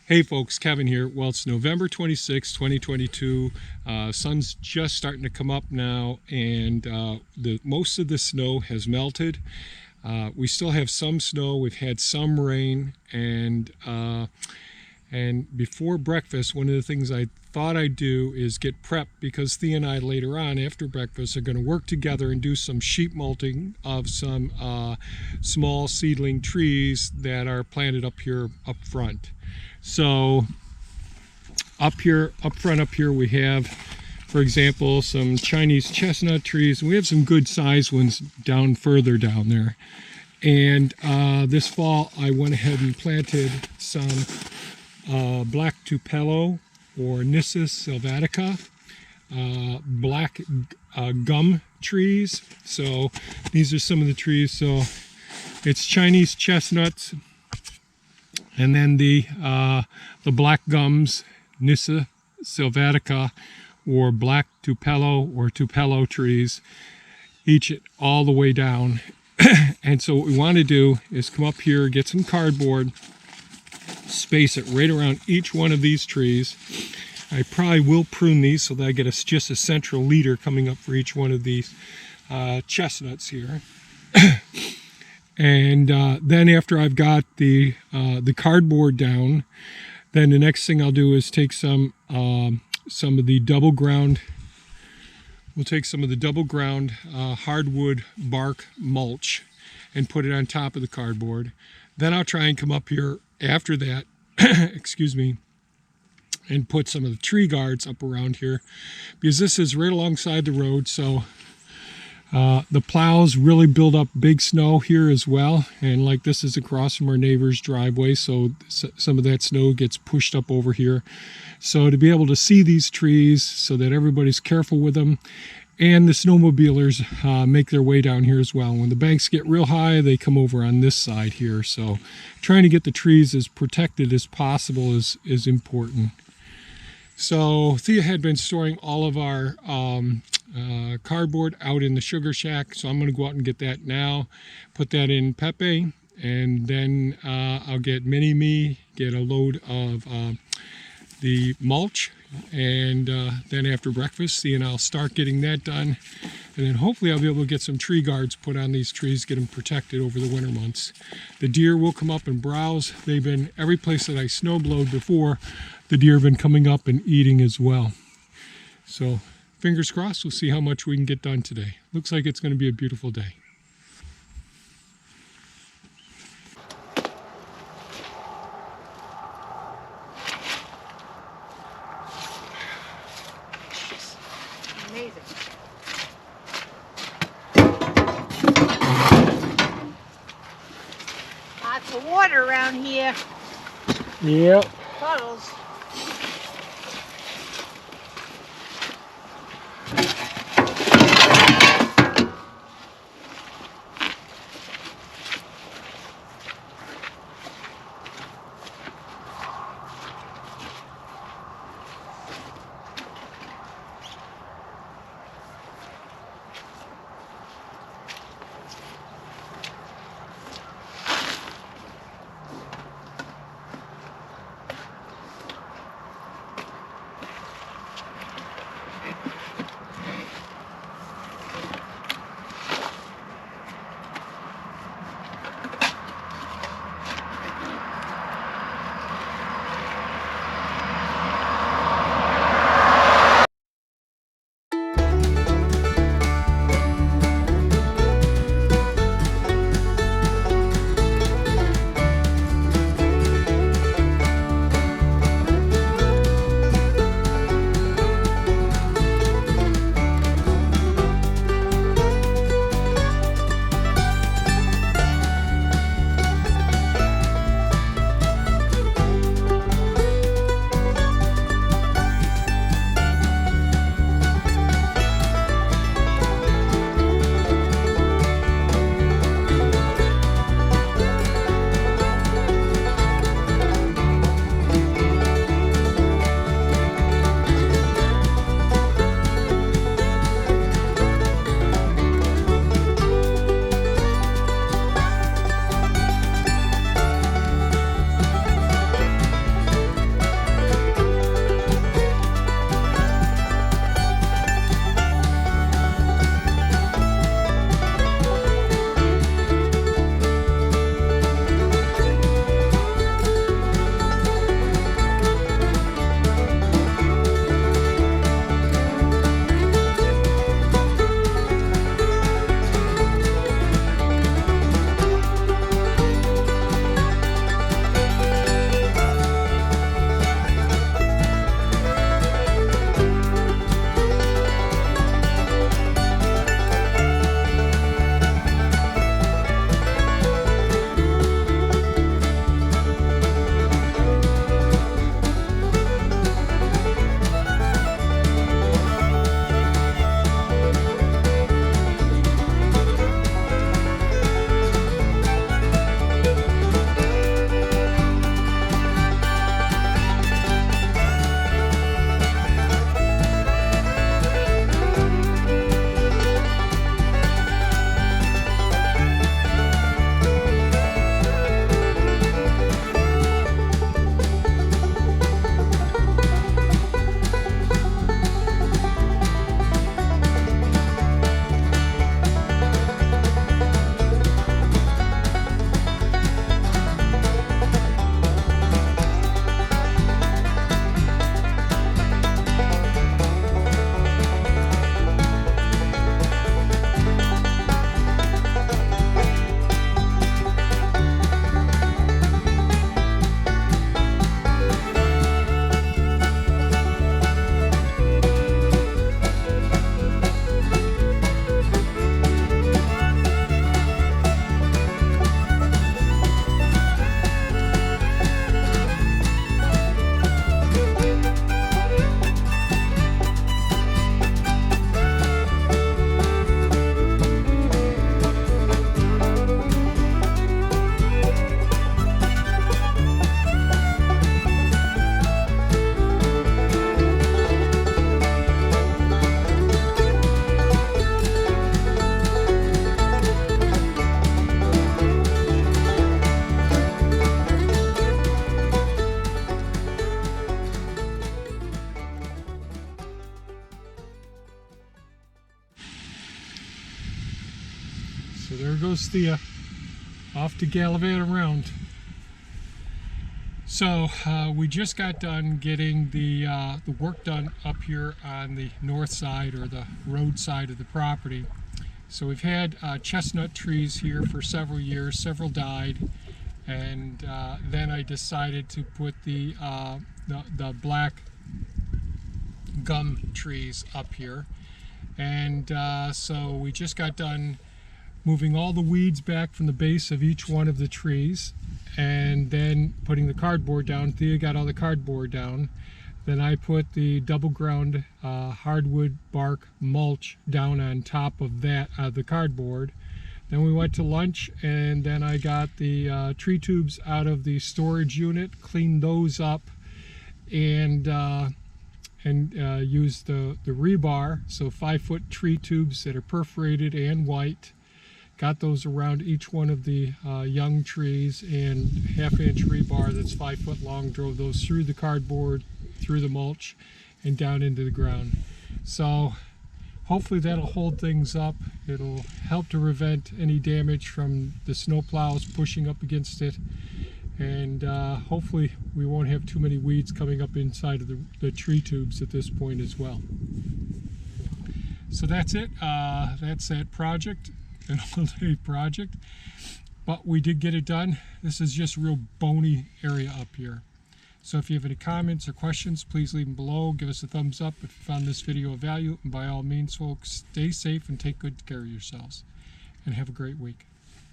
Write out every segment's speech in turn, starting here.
Hey folks, Kevin here. Well, it's November 26, 2022. Sun's just starting to come up now, and most of the snow has melted. We still have some snow. We've had some rain, and before breakfast, one of the things I thought I'd do is get prepped, because Thea and I later on after breakfast are going to work together and do some sheet mulching of some small seedling trees that are planted up here up front. So up front we have, for example, some Chinese chestnut trees. We have some good sized ones further down there. And this fall I went ahead and planted some black tupelo, or Nyssa sylvatica, black gum trees. So these are some of the trees. So it's Chinese chestnuts, and then the black gums, Nyssa sylvatica, or black tupelo or tupelo trees, each all the way down. And so what we want to do is come up here, get some cardboard, space it right around each one of these trees. I probably will prune these so that I get just a central leader coming up for each one of these chestnuts here. And then after I've got the cardboard down, then the next thing I'll do is take some of the double ground. We'll take some of the double ground hardwood bark mulch and put it on top of the cardboard. Then I'll try and come up here after that, excuse me, and put some of the tree guards up around here, because this is right alongside the road. So the plows really build up big snow here as well, and like this is across from our neighbor's driveway, so some of that snow gets pushed up over here. So to be able to see these trees so that everybody's careful with them, and the snowmobilers make their way down here as well. When the banks get real high, they come over on this side here. So trying to get the trees as protected as possible is important. So Thea had been storing all of our cardboard out in the sugar shack, so I'm going to go out and get that now, put that in Pepe, and then I'll get Mini-Me, get a load of the mulch, and then after breakfast, Thea and I'll start getting that done, and then hopefully I'll be able to get some tree guards put on these trees, get them protected over the winter months. The deer will come up and browse. They've been every place that I snowblowed before. The deer have been coming up and eating as well. So fingers crossed, we'll see how much we can get done today. Looks like it's going to be a beautiful day. Amazing. Lots of water around here. Yep. Puddles. goes Thea off to gallivant around. So we just got done getting the work done up here on the north side, or the road side of the property. So we've had chestnut trees here for several years. Several died, and then I decided to put the black gum trees up here. And so we just got done moving all the weeds back from the base of each one of the trees, and then putting the cardboard down. Thea got all the cardboard down. Then I put the double ground hardwood bark mulch down on top of that, the cardboard. Then we went to lunch, and then I got the tree tubes out of the storage unit, cleaned those up, and used the rebar, so 5-foot tree tubes that are perforated and white. Got those around each one of the young trees, and 1/2-inch rebar that's 5 foot long. Drove those through the cardboard, through the mulch, and down into the ground. So hopefully that'll hold things up. It'll help to prevent any damage from the snow plows pushing up against it, and hopefully we won't have too many weeds coming up inside of the tree tubes at this point as well. So that's it. That's that project. An all-day project, but we did get it done. This is just a real bony area up here. So if you have any comments or questions, please leave them below. Give us a thumbs up if you found this video of value, and by all means, folks, stay safe and take good care of yourselves, and have a great week.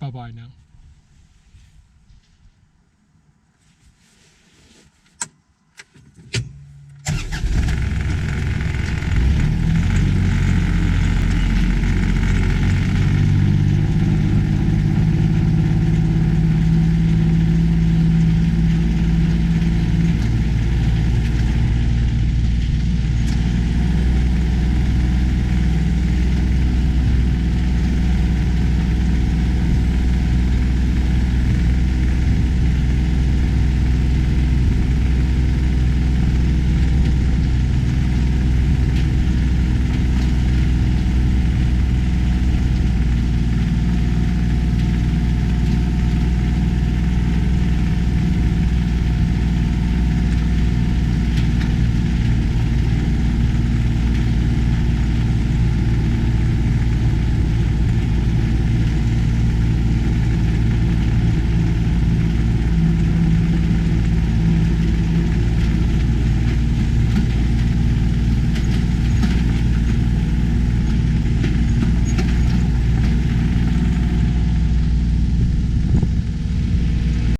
Bye-bye now.